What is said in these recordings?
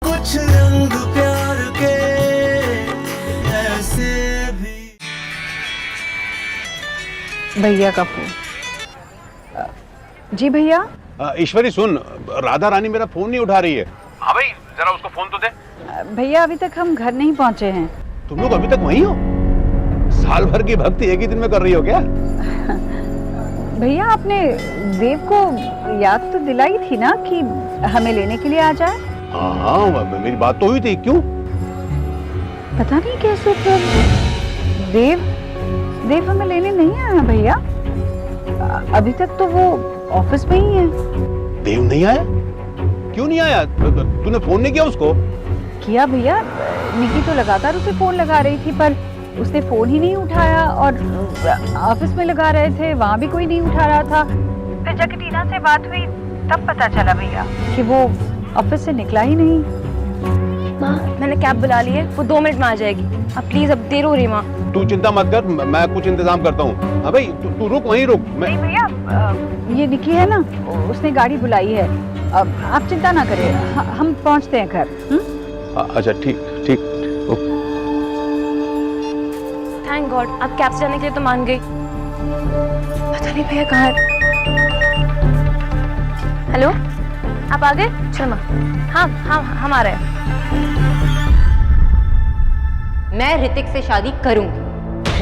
कुछ रंग प्यार के ऐसे भी। भैया का फोन। जी भैया। ईश्वरी सुन, राधा रानी मेरा फोन नहीं उठा रही है। हाँ भाई, जरा उसको फोन तो दे। भैया अभी तक हम घर नहीं पहुंचे हैं। तुम लोग अभी तक वहीं हो? साल भर की भक्ति एक ही दिन में कर रही हो क्या? भैया आपने देव को याद तो दिलाई थी ना कि हमें लेने के लिए आ जाए। हाँ, मेरी बात तो हुई थी। क्यों? पता नहीं कैसे फिर देव हमें लेने नहीं आया भैया। अभी तक तो वो ऑफिस में ही है। देव नहीं आया? क्यों नहीं आया? तूने फोन नहीं किया उसको? किया भैया, निकी तो लगातार उसे फोन लगा रही थी पर उसने फोन ही नहीं उठाया और ऑफिस में लगा रहे थे, वहाँ भी कोई नहीं उठा रहा था। फिर जब टीना से बात हुई तब पता चला भैया कि वो ऑफिस से निकला ही नहीं। माँ मैंने कैब बुला ली है, वो 2 मिनट में आ जाएगी। अब प्लीज, अब देर हो रही है माँ। तू चिंता मत कर, मैं कुछ इंतजाम करता हूँ। हाँ भाई, तू रुक, वहीं रुक। नहीं भैया, ये निकी है ना, उसने गाड़ी बुलाई है। अब आप चिंता ना करें, हम पहुँचते हैं घर। अच्छा ठीक। थैंक गॉड, आप कैब से जाने के लिए तो मान गई। पता नहीं भैया कहाँ है। हेलो, आप आ गए? चलो माँ। हाँ, हम आ रहे हैं। मैं ऋतिक से शादी करूंगी।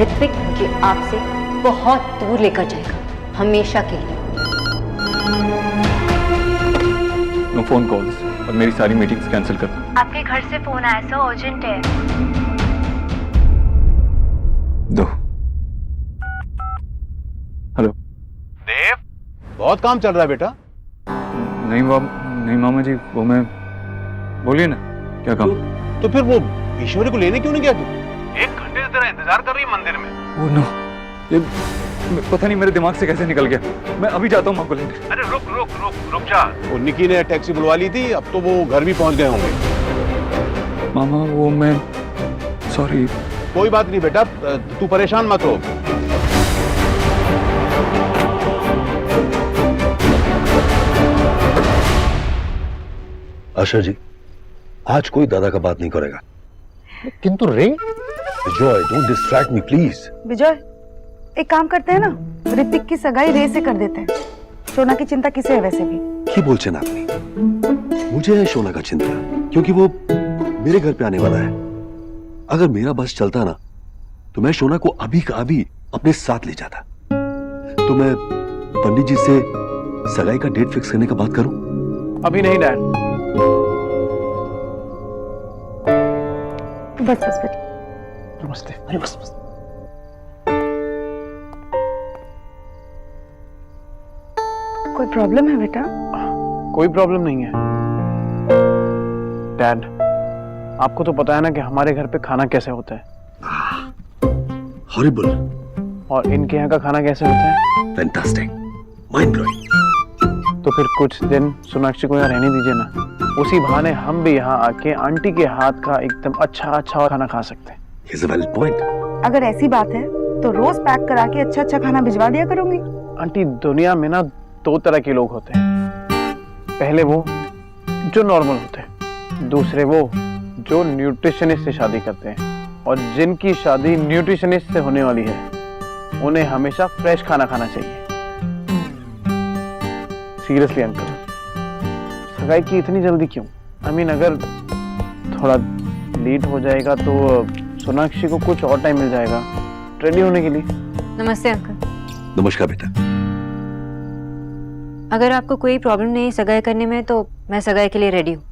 ऋतिक मुझे आपसे बहुत दूर लेकर जाएगा, हमेशा के लिए। नो फोन कॉल्स और मेरी सारी मीटिंग्स कैंसिल कर दो। आपके घर से फोन आया सो अर्जेंट है। दो। हेलो देव, बहुत काम चल रहा है बेटा। नहीं मामा जी, वो मैं, बोलिए ना क्या काम? तो फिर वो ईश्वरी को लेने क्यों नहीं गया तू? 1 घंटे से तेरा इंतजार कर रही है मंदिर में। वो नो, ये पता नहीं मेरे दिमाग से कैसे निकल गया। मैं अभी जाता हूँ माँ को लेने। अरे रुक जा। वो निकी ने टैक्सी बुलवा ली थी, अब तो वो घर भी पहुंच गए होंगे। मामा वो मैं, सॉरी। कोई बात नहीं बेटा, तू परेशान मत हो। आशा जी, आज कोई दादा का बात नहीं करेगा। किंतु रे, विजय, डोंट डिस्ट्रैक्ट मी प्लीज। विजय, एक काम करते हैं ना, ऋतिक की सगाई रे से कर देते हैं। शोना की चिंता किसे है वैसे भी? की बोलचे ना अपनी, मुझे है शोना का चिंता, क्योंकि वो मेरे घर पे आने वाला है। अगर मेरा बस चलता ना तो मैं शोना को अभी का अभी अपने साथ ले जाता। तो मैं पंडित जी से सगाई का डेट फिक्स करने का बात करूं? अभी नहीं डैड। बस नमस्ते। अरे बस। कोई प्रॉब्लम है बेटा? कोई प्रॉब्लम नहीं है डैड। आपको तो पता है ना कि हमारे घर पे खाना कैसे होता है। हॉरिबल। और इनके यहाँ का खाना कैसे होता है? Fantastic, mind blowing. तो फिर कुछ दिन सोनाक्षी को यहाँ रहने दीजिए ना, उसी बहाने हम भी यहाँ आके आंटी के हाथ का एकदम अच्छा खाना खा सकते हैं। He's a valid point. अगर ऐसी बात है तो रोज पैक करा के अच्छा खाना भिजवा दिया करूंगी। आंटी, दुनिया में ना 2 तरह के लोग होते हैं। पहले वो जो नॉर्मल होते हैं, दूसरे वो जो न्यूट्रिशनिस्ट से शादी करते हैं। और जिनकी शादी न्यूट्रिशनिस्ट से होने वाली है, उन्हें हमेशा फ्रेश खाना खाना चाहिए। सीरियसली अंकल, सगाई की इतनी जल्दी क्यों? I mean, अगर थोड़ा लेट हो जाएगा तो सोनाक्षी को कुछ और टाइम मिल जाएगा रेडी होने के लिए। नमस्ते अंकल। नमस्कार बेटा। अगर आपको कोई प्रॉब्लम नहीं सगाई करने में तो मैं सगाई के लिए रेडी हूँ।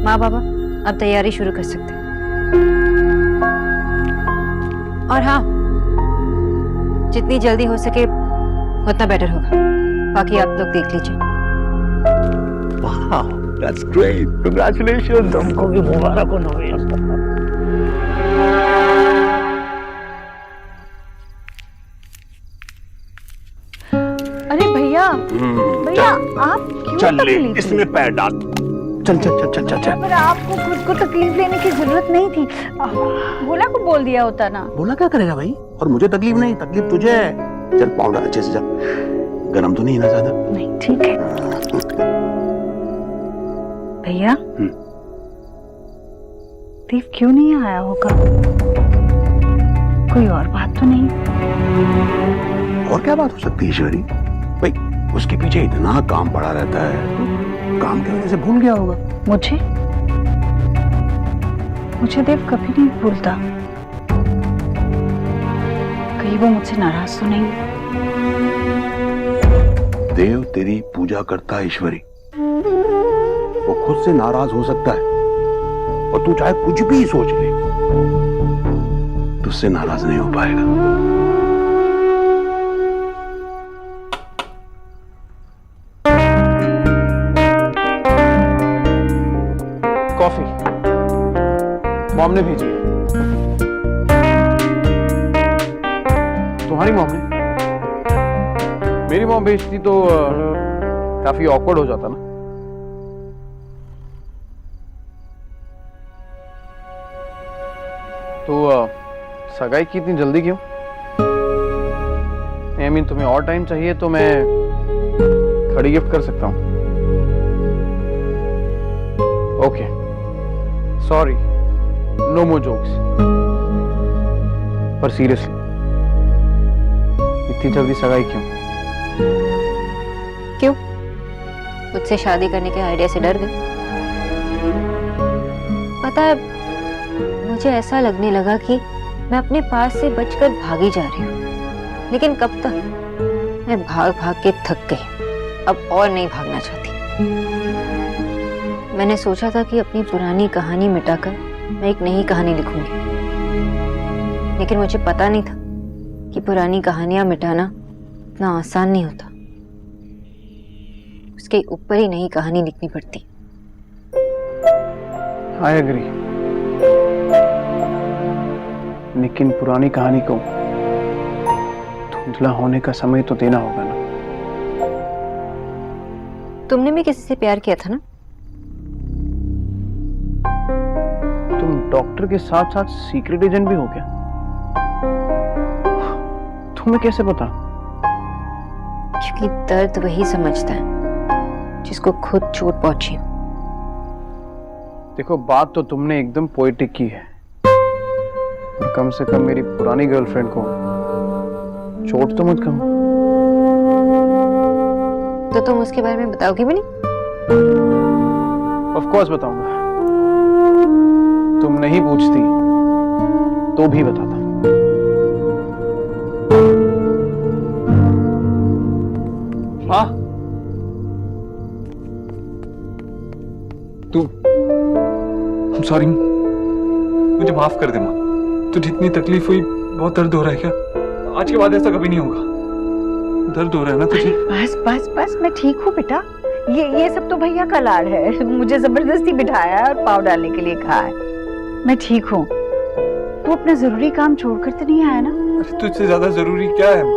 माँ बाबा, अब तैयारी शुरू कर सकते हैं। और हाँ, जितनी जल्दी हो सके उतना बेटर होगा। बाकी आप लोग देख लीजिए। Wow, that's great. Congratulations. तुमको भी मुबारक हो। अरे भैया, आप क्यों तकलीफ इसमें पैर डाल। चल। पर आपको खुद को तकलीफ लेने की जरूरत नहीं थी। भोला को बोल दिया होता ना। बोला क्या करेगा भाई? और मुझे तकलीफ नहीं, तकलीफ तुझे है। चल पाँव डाल अच्छे से, जा। गरम तो नहीं ना ज्यादा? नहीं ठीक है। भैया देव क्यों नहीं आया होगा? कोई और बात तो नहीं? और क्या बात हो सकती है ईश्वरी? भाई उसके पीछे इतना काम पड़ा रहता है, काम की वजह से भूल गया होगा। मुझे देव कभी नहीं भूलता। कहीं वो मुझसे नाराज तो नहीं? देव तेरी पूजा करता है ईश्वरी, वो खुद से नाराज हो सकता है और तू चाहे कुछ भी सोच ले, तुझसे नाराज नहीं हो पाएगा। कॉफी मॉम ने भेजी है। तुम्हारी मॉम ने? मेरी मॉम भेजती तो काफी ऑकवर्ड हो जाता ना। तो सगाई की इतनी जल्दी क्यों? आई मीन तुम्हें और टाइम चाहिए तो मैं खड़ी गिफ्ट कर सकता हूं। ओके सॉरी, नो मोर जोक्स। पर सीरियसली इतनी जल्दी सगाई क्यों? क्यों? मुझसे शादी करने के आइडिया से डर गए? पता है, मुझे ऐसा लगने लगा कि मैं अपने पास से बचकर भागी जा रही हूँ, लेकिन कब तक? मैं भाग भाग के थक गई, अब और नहीं भागना चाहती। मैंने सोचा था कि अपनी पुरानी कहानी मिटाकर मैं एक नई कहानी लिखूंगी, लेकिन मुझे पता नहीं था कि पुरानी कहानियां मिटाना इतना आसान नहीं होता। उसके ऊपर ही नई कहानी लिखनी पड़ती। आई एग्री, लेकिन पुरानी कहानी को धुंधला होने का समय तो देना होगा ना। तुमने भी किसी से प्यार किया था ना? तुम डॉक्टर के साथ साथ सीक्रेट एजेंट भी हो क्या? तुम्हें कैसे पता? क्योंकि दर्द वही समझता है जिसको खुद चोट पहुंची हो। देखो, बात तो तुमने एकदम पोएटिक की है, और कम से कम मेरी पुरानी गर्लफ्रेंड को चोट तो मत कहो। तो तुम उसके बारे में बताओगी भी नहीं? ऑफ कोर्स बताऊंगा। तुम नहीं पूछती तो भी बताता। हाँ तू, I'm sorry, मुझे माफ कर दे माँ। तुझे इतनी तकलीफ हुई, बहुत दर्द हो रहा है क्या? आज के बाद ऐसा कभी नहीं होगा। दर्द हो रहा है ना तुझे? बस बस बस, मैं ठीक हूँ बेटा। ये सब तो भैया का लाड़ है, मुझे जबरदस्ती बिठाया है और पाव डालने के लिए कहा है। मैं ठीक हूँ। तू अपना जरूरी काम छोड़कर तो नहीं आया ना? अरे तुझसे ज्यादा जरूरी क्या है माँ?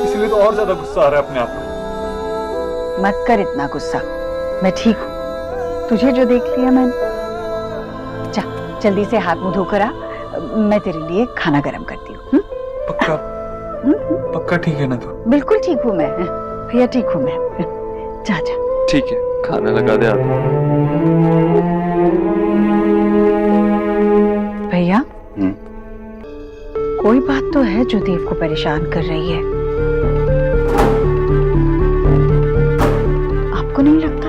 इसलिए तो और ज्यादा गुस्सा आ रहा है अपने आप को। मत कर इतना गुस्सा, मैं ठीक हूँ। तुझे जो देख लिया मैंने। जा जल्दी से हाथ मुंह धोकर आ, मैं तेरे लिए खाना गरम करती हूँ। पक्का? पक्का ठीक है ना तू? बिल्कुल ठीक हूँ मैं भैया, ठीक हूँ मैं। जा जा। ठीक है, खाना लगा दे आप। भैया कोई बात तो है जो देव को परेशान कर रही है, आपको नहीं लगता?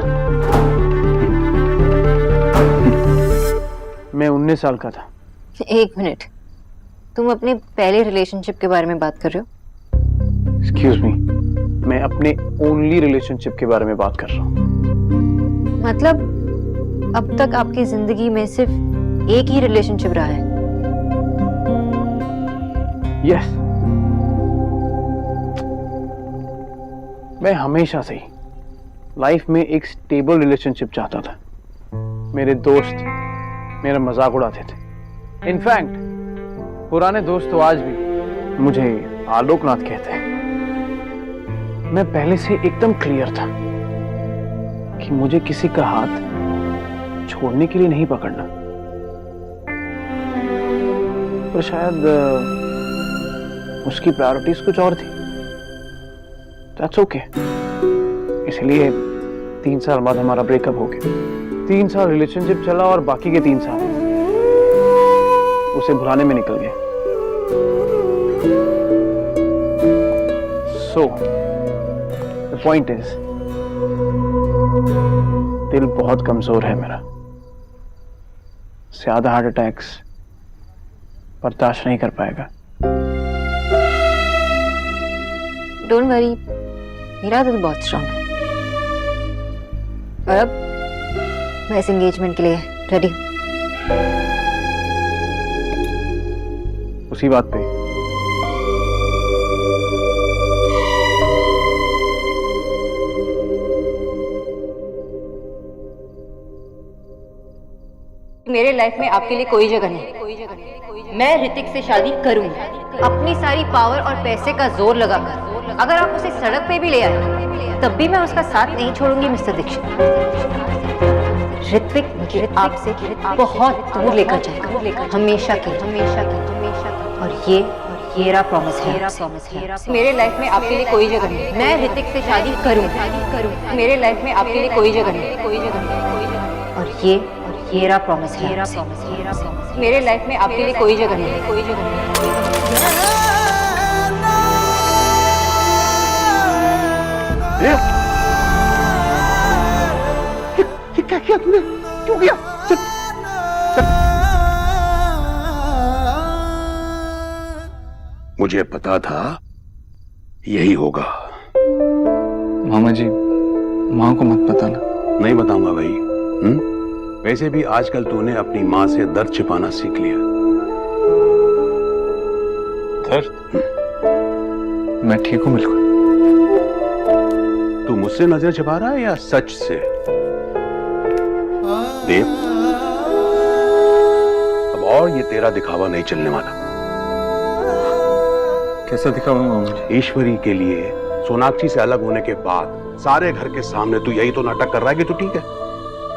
मैं 19 साल का था। एक मिनट, तुम अपने पहले रिलेशनशिप के बारे में बात कर रहे हो? एक्सक्यूज मी, मैं अपने ओनली रिलेशनशिप के बारे में बात कर रहा हूँ। मतलब अब तक आपकी जिंदगी में सिर्फ एक ही रिलेशनशिप रहा है? यस, मैं हमेशा से ही लाइफ में एक स्टेबल रिलेशनशिप चाहता था। मेरे दोस्त मेरा मजाक उड़ाते थे। इनफैक्ट पुराने दोस्त तो आज भी मुझे आलोकनाथ कहते हैं। मैं पहले से एकदम क्लियर था कि मुझे किसी का हाथ छोड़ने के लिए नहीं पकड़ना, पर शायद उसकी प्रायोरिटीज कुछ और थी। That's okay. इसलिए 3 साल बाद हमारा ब्रेकअप हो गया। 3 साल रिलेशनशिप चला और बाकी के 3 साल उसे भुलाने में निकल गए। सो द पॉइंट इज, दिल बहुत कमजोर है मेरा। ज्यादा हार्ट अटैक्स बर्दाश्त नहीं कर पाएगा। डोंट वरी, मेरा दिल बहुत स्ट्रांग है। और अब मैं इस एंगेजमेंट के लिए रेडी हूँ। उसी बात पे मेरे लाइफ में आपके लिए कोई जगह नहीं। मैं ऋतिक से शादी करूंगी, अपनी सारी पावर और पैसे का जोर लगाकर। अगर आप उसे सड़क पे भी ले आए तब भी मैं उसका साथ नहीं छोड़ूंगी मिस्टर दीक्षित। ऋतिक मुझे आपसे बहुत दूर लेकर जाएगा, हमेशा के। और ये मेरा प्रॉमिस है। मेरे लाइफ में आपके लिए कोई जगह नहीं। मैं ऋतिक से शादी करूंगी। मेरे लाइफ में आपके लिए कोई जगह नहीं। और ये मेरा प्रॉमिस है। मेरे लाइफ में आपके लिए कोई जगह नहीं। क्या किया तूने? क्यों किया? चल, चल। मुझे पता था यही होगा। मामा जी, माँ को मत बताना। नहीं बताऊंगा भाई। वैसे भी आजकल तूने अपनी माँ से दर्द छिपाना सीख लिया। दर्द? मैं ठीक हूँ बिल्कुल। तू मुझसे नजर छिपा रहा है या सच से? देव, अब और ये तेरा दिखावा नहीं चलने वाला। कैसा दिखावा मामा जी? ईश्वरी के लिए सोनाक्षी से अलग होने के बाद सारे घर के सामने तू यही तो नाटक कर रहा है कि तू ठीक है,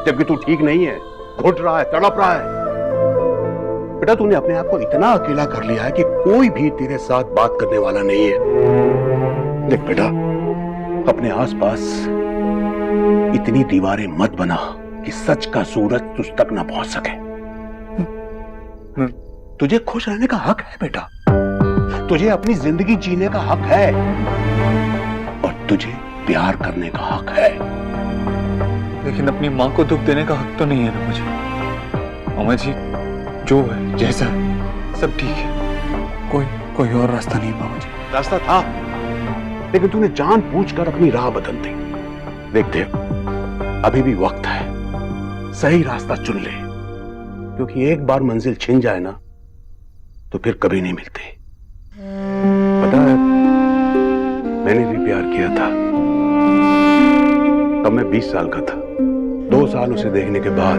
जबकि तू ठीक नहीं है, घुट रहा है, तड़प रहा है। बेटा, तूने अपने आप को इतना अकेला कर लिया है कि कोई भी तेरे साथ बात करने वाला नहीं है। देख बेटा, अपने आसपास इतनी दीवारें मत बना कि सच का सूरज तुझ तक ना पहुंच सके। तुझे खुश रहने का हक है बेटा, तुझे अपनी जिंदगी जीने का हक है, और तुझे प्यार करने का हक है। लेकिन अपनी माँ को दुख देने का हक तो नहीं है ना मुझे। मामा जी, जो है जैसा है सब ठीक है। कोई और रास्ता नहीं मामा जी। रास्ता था, लेकिन तूने जानबूझकर अपनी राह बदल दी। देखते, अभी भी वक्त है, सही रास्ता चुन ले, क्योंकि एक बार मंजिल छिन जाए ना तो फिर कभी नहीं मिलती। पता है, मैंने भी प्यार किया था, तब मैं 20 साल का था। 2 साल उसे देखने के बाद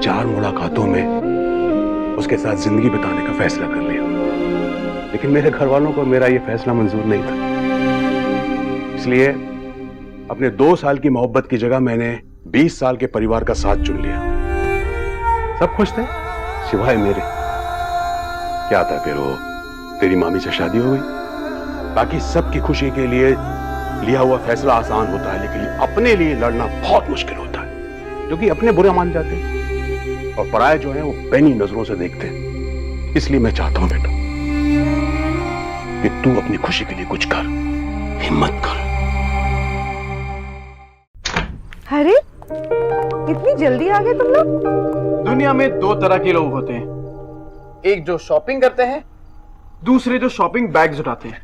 4 मुलाकातों में उसके साथ जिंदगी बिताने का फैसला कर लिया। लेकिन मेरे घर वालों को मेरा यह फैसला मंजूर नहीं था, इसलिए अपने 2 साल की मोहब्बत की जगह मैंने 20 साल के परिवार का साथ चुन लिया। सब खुश थे सिवाय मेरे। क्या था फिर, वो तेरी मामी से शादी हो गई। बाकी सबकी खुशी के लिए लिया हुआ फैसला आसान होता है, लेकिन अपने लिए लड़ना बहुत मुश्किल होता है, क्योंकि अपने बुरे मान जाते हैं और पराये जो हैं वो पैनी नजरों से देखते हैं। इसलिए मैं चाहता हूं बेटा कि तू अपनी खुशी के लिए कुछ कर, हिम्मत कर। अरे इतनी जल्दी आ गए तुम लोग? दुनिया में 2 तरह के लोग होते हैं, एक जो शॉपिंग करते हैं, दूसरे जो शॉपिंग बैग्स उठाते हैं,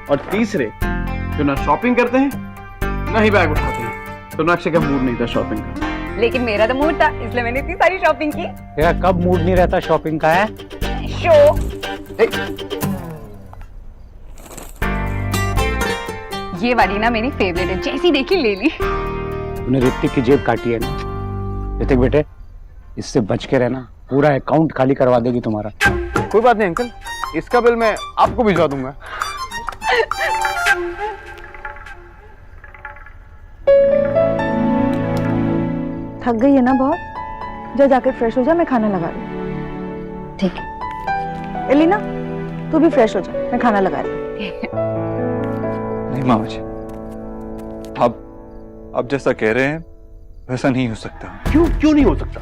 और तीसरे जो ना शॉपिंग करते हैं ना ही बैग उठाते हैं। तो नक्शे का मूड नहीं था शॉपिंग का। लेकिन मेरा तो मूड था, इसलिए मैंने इतनी सारी शॉपिंग की। तेरा कब मूड नहीं रहता शॉपिंग का? है शो। ये वाली ना मेरी फेवरेट है, जैसी देखी ले ली। तूने ऋतिक की जेब काटी है ना? ऋतिक बेटे, इससे बच के रहना, पूरा अकाउंट खाली करवा देगी तुम्हारा। कोई बात नहीं अंकल, इसका बिल मैं आपको भिजवा दूंगा। थक गई है ना बहुत? जा जाकर फ्रेश हो जा, मैं खाना लगा रही हूँ। ठीक है। एलिना, तू भी फ्रेश हो जा, मैं खाना लगा रही हूँ। मामा जी, आप जैसा कह रहे हैं वैसा नहीं हो सकता। क्यों नहीं हो सकता?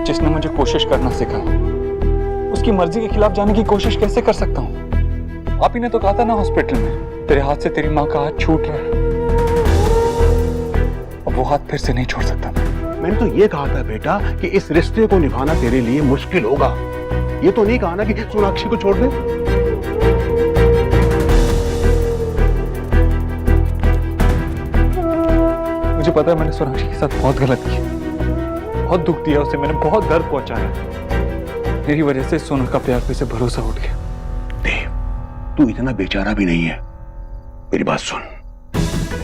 जिसने मुझे कोशिश करना सिखाया, उसकी मर्जी के खिलाफ जाने की कोशिश कैसे कर सकता हूँ? आप ही ने तो कहा था ना हॉस्पिटल में, तेरे हाथ से तेरी माँ का हाथ छूट रहा है। अब वो हाथ फिर से नहीं छोड़ सकता। मैंने तो ये कहा था बेटा कि इस रिश्ते को निभाना तेरे लिए मुश्किल होगा। ये तो नहीं कहा ना कि सोनाक्षी को छोड़ दे। मुझे पता है मैंने सोनाक्षी के साथ बहुत गलत किया, बहुत दुख दिया उसे, मैंने बहुत दर्द पहुंचाया। मेरी वजह से सोना का प्यार पे से भरोसा उठ गया। देव, तू इतना बेचारा भी नहीं है। मेरी बात सुन,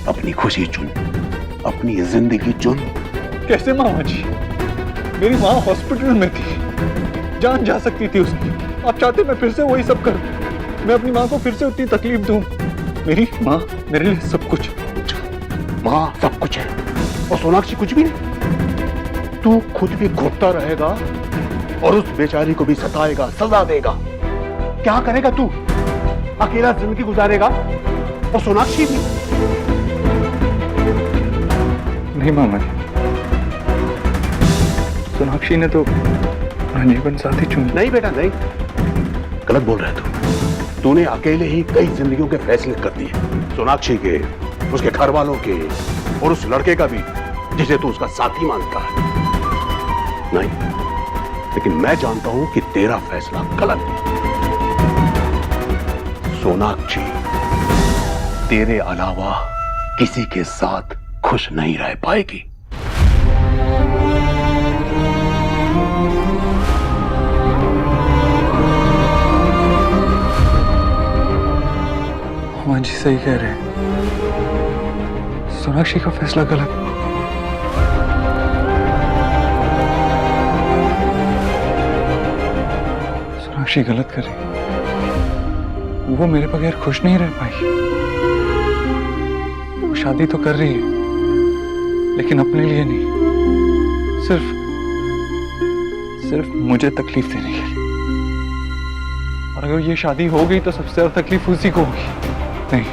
अपनी खुशी चुन, अपनी जिंदगी चुन। कैसे मामा जी? मेरी माँ हॉस्पिटल में थी, जान जा सकती थी उसकी। आप चाहते मैं फिर से वही सब करूं? मैं अपनी माँ को फिर से उतनी तकलीफ दूं? मेरी माँ मेरे लिए सब कुछ। माँ सब कुछ है और सोनाक्षी कुछ भी नहीं। तू खुद भी घुटता रहेगा और उस बेचारी को भी सताएगा, सजा देगा। क्या करेगा तू? अकेला जिंदगी गुजारेगा और सोनाक्षी भी? नहीं मामा जी, सोनाक्षी ने तो जीवन साथी चुनी। नहीं बेटा नहीं, गलत बोल रहा है तू। तूने अकेले ही कई जिंदगियों के फैसले कर दिए, सोनाक्षी के, उसके घर वालों के और उस लड़के का भी जिसे तू उसका साथी मानता है। नहीं, लेकिन मैं जानता हूं कि तेरा फैसला गलत है। सोनाक्षी तेरे अलावा किसी के साथ खुश नहीं रह पाएगी। मामा जी सही कह रहे हैं, सोनाक्षी का फैसला गलत। सोनाक्षी गलत कर रही, वो मेरे बगैर खुश नहीं रह पाई। वो शादी तो कर रही है लेकिन अपने लिए नहीं, सिर्फ मुझे तकलीफ देने के लिए। और अगर ये शादी हो गई तो सबसे ज्यादा तकलीफ उसी को होगी। नहीं,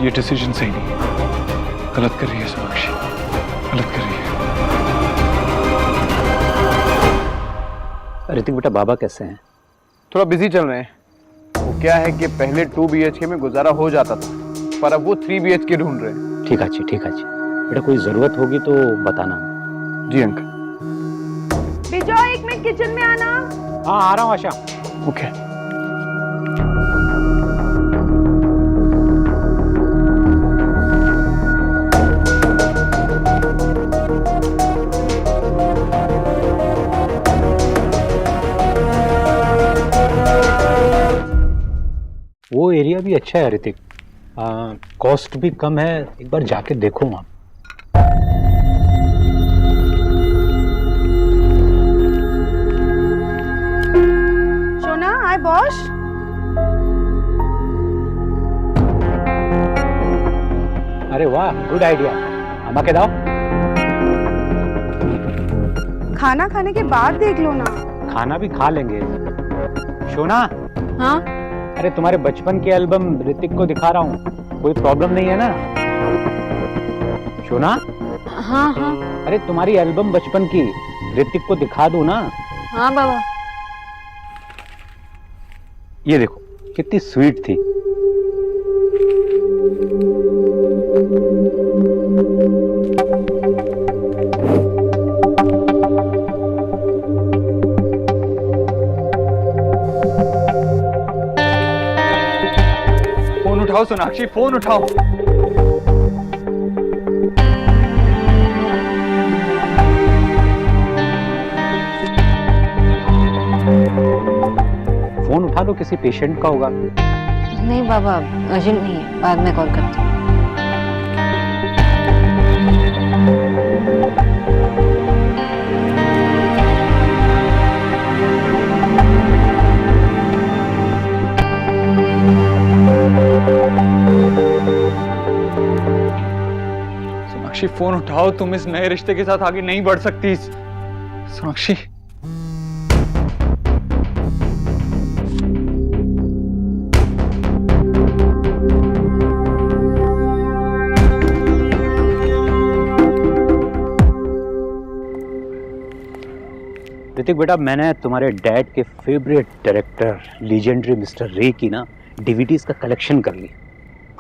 ये डिसीजन सही नहीं है। गलत कर रही है सोनाक्षी, गलत कर रही है। ऋतिक बेटा, बाबा कैसे हैं? थोड़ा बिजी चल रहे हैं। वो क्या है कि पहले 2 BHK में गुजारा हो जाता था, पर अब वो 3 BHK ढूंढ रहे हैं। ठीक है बेटा, कोई जरूरत होगी तो बताना। जी अंकल। विजय, 1 मिनट किचन में आना। हाँ, आ रहा हूँ आशा। ओके। वो एरिया भी अच्छा है ऋतिक, कॉस्ट भी कम है। एक बार जाके देखो आप। शोना, हाय बॉस। अरे वाह, गुड आइडिया। अम्मा के दाओ। खाना खाने के बाद देख लो ना। खाना भी खा लेंगे। शोना। हाँ? अरे तुम्हारे बचपन के एल्बम ऋतिक को दिखा रहा हूँ, कोई प्रॉब्लम नहीं है ना? शोना। हाँ हाँ। अरे तुम्हारी एल्बम बचपन की ऋतिक को दिखा दूँ ना? हाँ बाबा। ये देखो कितनी स्वीट थी। फोन उठाओ सोनाक्षी, फोन उठाओ। फोन उठा लो, किसी पेशेंट का होगा। नहीं बाबा, अर्जेंट नहीं है, बाद में कॉल करती हूँ। सोनाक्षी फोन उठाओ, तुम इस नए रिश्ते के साथ आगे नहीं बढ़ सकती। सोनाक्षी। ऋतिक बेटा, मैंने तुम्हारे डैड के फेवरेट डायरेक्टर लीजेंडरी मिस्टर रे की ना डीवीडीज का कलेक्शन कर ली।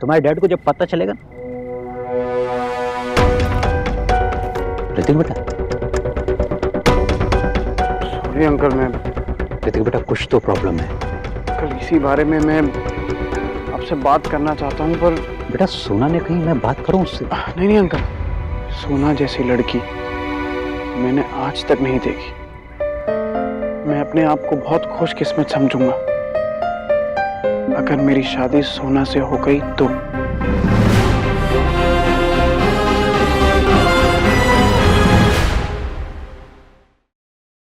तुम्हारे डैड को जब पता चलेगा ना, ऋतिक बेटा, सॉरी अंकल, मैं ऋतिक बेटा कुछ तो प्रॉब्लम है। कल इसी बारे में मैं आपसे बात करना चाहता हूँ, पर बेटा सोना ने कहीं मैं बात करूं उससे? नहीं अंकल, सोना जैसी लड़की मैंने आज तक नहीं देखी। मैं अपने आप को बहुत खुशकिस्मत समझूंगा अगर मेरी शादी सोना से हो गई तो।